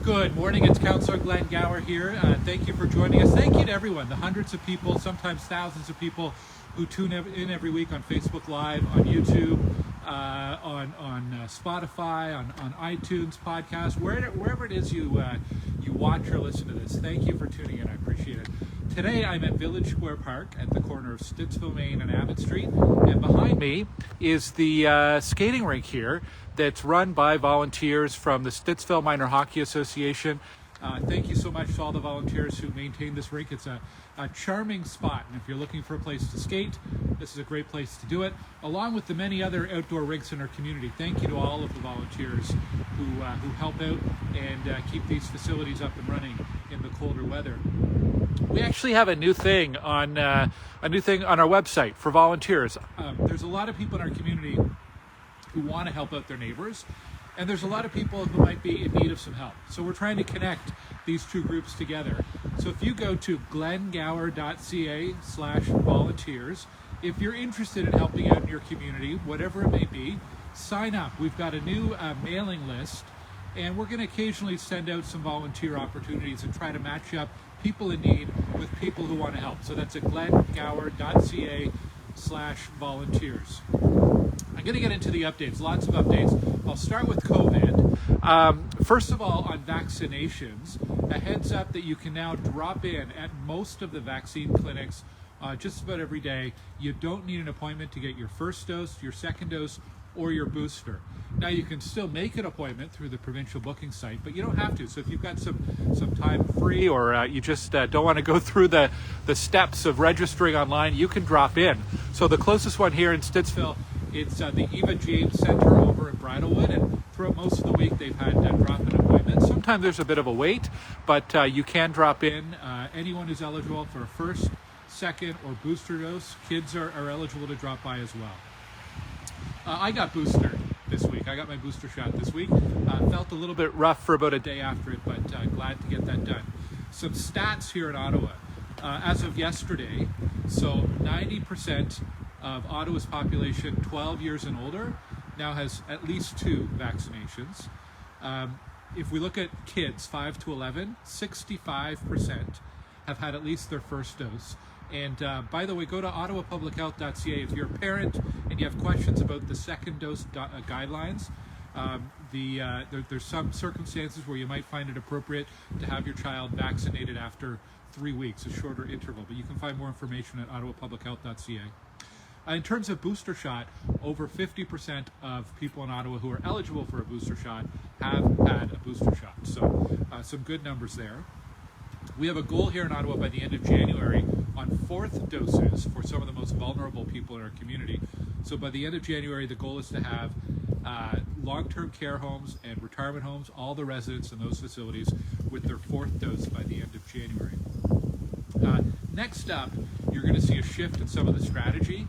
Good morning, it's Councillor Glen here. Thank you for joining us. Thank you to everyone, the hundreds of people, sometimes thousands of people who tune in every week on Facebook Live, on YouTube, on Spotify, on iTunes podcast, wherever it is you watch or listen to this. Thank you for tuning in. I appreciate it. Today I'm at Village Square Park at the corner of Stittsville, Main and Abbott Street, and behind me is the skating rink here that's run by volunteers from the Stittsville Minor Hockey Association. Thank you so much to all the volunteers who maintain this rink. It's a charming spot, and if you're looking for a place to skate, this is a great place to do it, along with the many other outdoor rinks in our community. Thank you to all of the volunteers who help out and keep these facilities up and running in the colder weather. We actually have a new thing on our website for volunteers. There's a lot of people in our community who want to help out their neighbors, and there's a lot of people who might be in need of some help. So we're trying to connect these two groups together. So if you go to glengower.ca/volunteers, if you're interested in helping out in your community, whatever it may be, sign up. We've got a new mailing list, and we're going to occasionally send out some volunteer opportunities and try to match up people in need with people who want to help. So that's at glengower.ca/volunteers. I'm going to get into the updates, lots of updates. I'll start with COVID. First of all, on vaccinations, a heads up that you can now drop in at most of the vaccine clinics just about every day. You don't need an appointment to get your first dose, your second dose, or your booster. Now you can still make an appointment through the provincial booking site, but you don't have to. So if you've got some time free, or you just don't want to go through the steps of registering online, you can drop in. So the closest one here in Stittsville, it's the Eva James Center over in Bridlewood, and throughout most of the week they've had drop-in appointments. Sometimes there's a bit of a wait, but you can drop in. Anyone who's eligible for a first, second, or booster dose, kids are eligible to drop by as well. I got boosted this week. I got my booster shot this week. Felt a little bit rough for about a day after it, but glad to get that done. Some stats here in Ottawa. As of yesterday, so 90% of Ottawa's population 12 years and older now has at least 2 vaccinations. If we look at kids 5 to 11, 65% have had at least their first dose. And by the way, go to ottawapublichealth.ca if you're a parent and you have questions about the second dose guidelines. There's some circumstances where you might find it appropriate to have your child vaccinated after 3 weeks, a shorter interval, but you can find more information at ottawapublichealth.ca. In terms of booster shot, over 50% of people in Ottawa who are eligible for a booster shot have had a booster shot. So some good numbers there. We have a goal here in Ottawa by the end of January on 4th doses for some of the most vulnerable people in our community. So by the end of January, the goal is to have long-term care homes and retirement homes, all the residents in those facilities with their 4th dose by the end of January. Next up, you're going to see a shift in some of the strategy.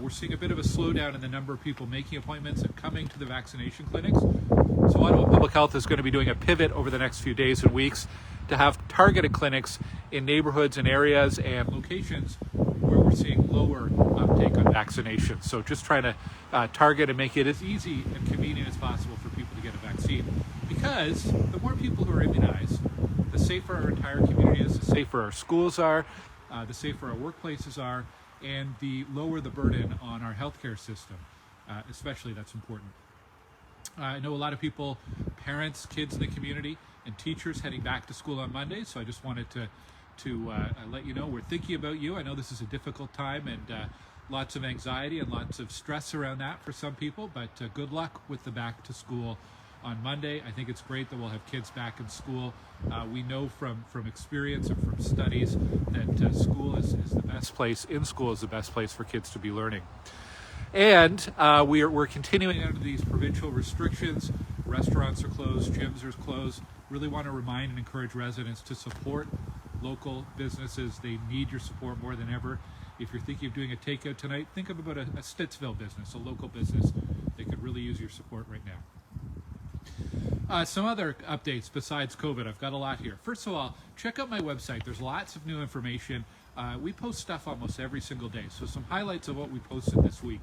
We're seeing a bit of a slowdown in the number of people making appointments and coming to the vaccination clinics. So Ottawa Public Health is going to be doing a pivot over the next few days and weeks to have targeted clinics in neighborhoods and areas and locations where we're seeing lower uptake on vaccinations. So just trying to target and make it as easy and convenient as possible for people to get a vaccine. Because the more people who are immunized, the safer our entire community is, the safer our schools are, the safer our workplaces are, and the lower the burden on our healthcare system. Especially that's important. I know a lot of people, parents, kids in the community, and teachers heading back to school on Monday, so I just wanted to let you know we're thinking about you. I know this is a difficult time and lots of anxiety and lots of stress around that for some people, but good luck with the back to school on Monday. I think it's great that we'll have kids back in school. We know from experience and from studies that school is the best place. In school is the best place for kids to be learning. And we're continuing under these provincial restrictions. Restaurants are closed, gyms are closed. Really want to remind and encourage residents to support local businesses. They need your support more than ever. If you're thinking of doing a takeout tonight, think about a Stittsville business, a local business. They could really use your support right now. Some other updates besides COVID. I've got a lot here. First of all, check out my website. There's lots of new information. We post stuff almost every single day. So some highlights of what we posted this week.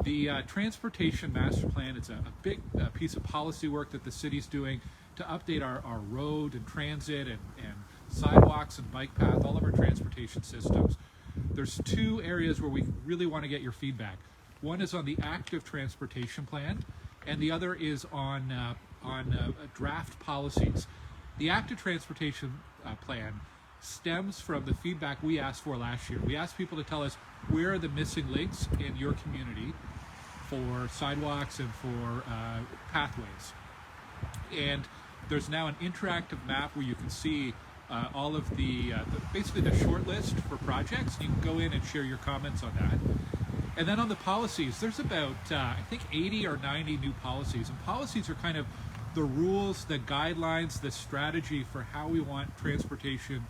The Transportation Master Plan, it's a big piece of policy work that the city's doing to update our road and transit and sidewalks and bike path, all of our transportation systems. There's two areas where we really want to get your feedback. One is on the active transportation plan, and the other is on draft policies. The active transportation plan stems from the feedback we asked for last year. We asked people to tell us where are the missing links in your community for sidewalks and for pathways. And there's now an interactive map where you can see all of basically the short list for projects. You can go in and share your comments on that. And then on the policies, there's about, I think 80 or 90 new policies. And policies are kind of the rules, the guidelines, the strategy for how we want transportation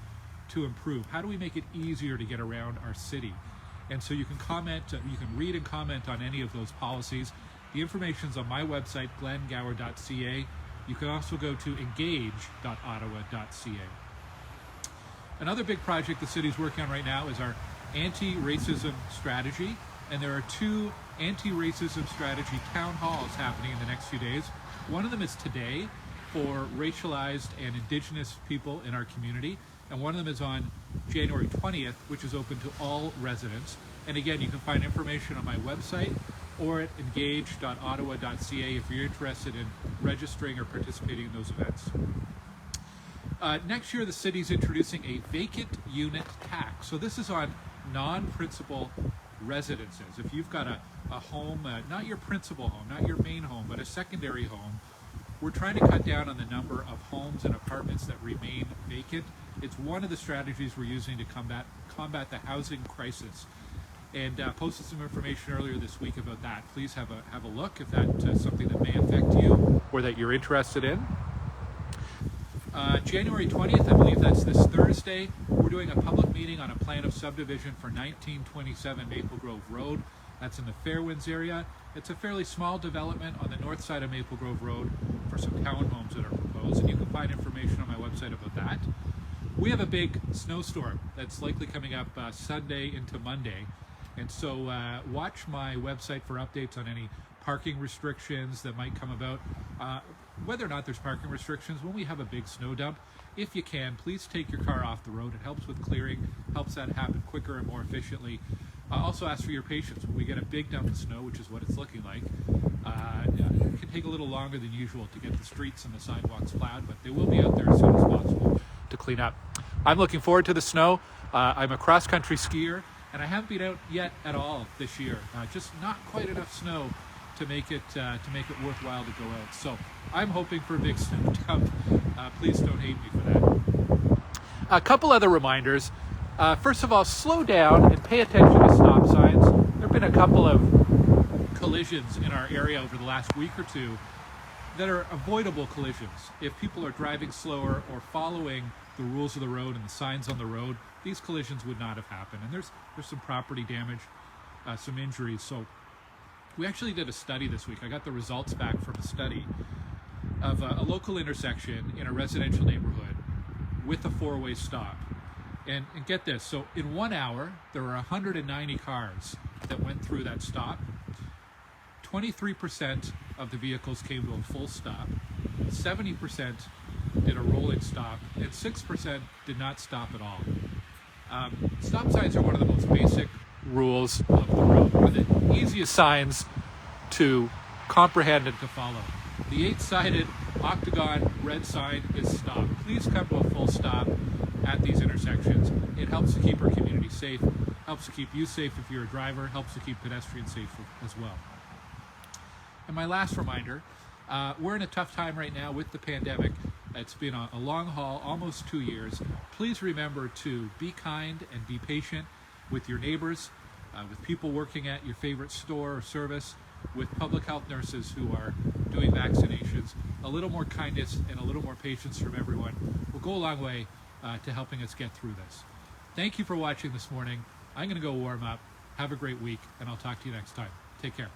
to improve. How do we make it easier to get around our city? And so you can comment, you can read and comment on any of those policies. The information's on my website, glengower.ca. You can also go to engage.ottawa.ca. Another big project the city's working on right now is our anti-racism strategy. And there are two anti-racism strategy town halls happening in the next few days. One of them is today for racialized and Indigenous people in our community. And one of them is on January 20th, which is open to all residents. And again, you can find information on my website or at engage.ottawa.ca if you're interested in registering or participating in those events. Next year, the city's introducing a vacant unit tax. So this is on non-principal residences. If you've got a home, not your principal home, not your main home, but a secondary home, we're trying to cut down on the number of homes and apartments that remain vacant. It's one of the strategies we're using to combat the housing crisis. And posted some information earlier this week about that. Please have a look if that's something that may affect you or that you're interested in. January 20th, I believe that's this Thursday, we're doing a public meeting on a plan of subdivision for 1927 Maple Grove Road. That's in the Fairwinds area. It's a fairly small development on the north side of Maple Grove Road for some townhomes that are proposed, and you can find information on my website about that. We have a big snowstorm that's likely coming up Sunday into Monday, and so watch my website for updates on any parking restrictions that might come about. Whether or not there's parking restrictions, when we have a big snow dump, if you can, please take your car off the road. It helps with clearing, helps that happen quicker and more efficiently. Also ask for your patience. When we get a big dump of snow, which is what it's looking like, it can take a little longer than usual to get the streets and the sidewalks plowed, but they will be out there as soon as possible to clean up. I'm looking forward to the snow. I'm a cross-country skier, and I haven't been out yet at all this year. Just not quite enough snow to make it worthwhile to go out. So I'm hoping for a big snow dump. Please don't hate me for that. A couple other reminders. First of all, slow down and pay attention to stop signs. There have been a couple of collisions in our area over the last week or two that are avoidable collisions. If people are driving slower or following the rules of the road and the signs on the road, these collisions would not have happened. And there's some property damage, some injuries. So we actually did a study this week. I got the results back from a study of a local intersection in a residential neighborhood with a four-way stop. And get this, so in 1 hour, there were 190 cars that went through that stop. 23% of the vehicles came to a full stop. 70% did a rolling stop, and 6% did not stop at all. Stop signs are one of the most basic rules of the road. One of the easiest signs to comprehend and to follow. The 8-sided octagon red sign is stop. Please come to a full stop at these intersections. It helps to keep our community safe, helps to keep you safe if you're a driver, helps to keep pedestrians safe as well. And my last reminder, we're in a tough time right now with the pandemic. It's been a long haul, almost 2 years. Please remember to be kind and be patient with your neighbors, with people working at your favorite store or service, with public health nurses who are doing vaccinations. A little more kindness and a little more patience from everyone will go a long way to helping us get through this. Thank you for watching this morning. I'm going to go warm up. Have a great week, and I'll talk to you next time. Take care.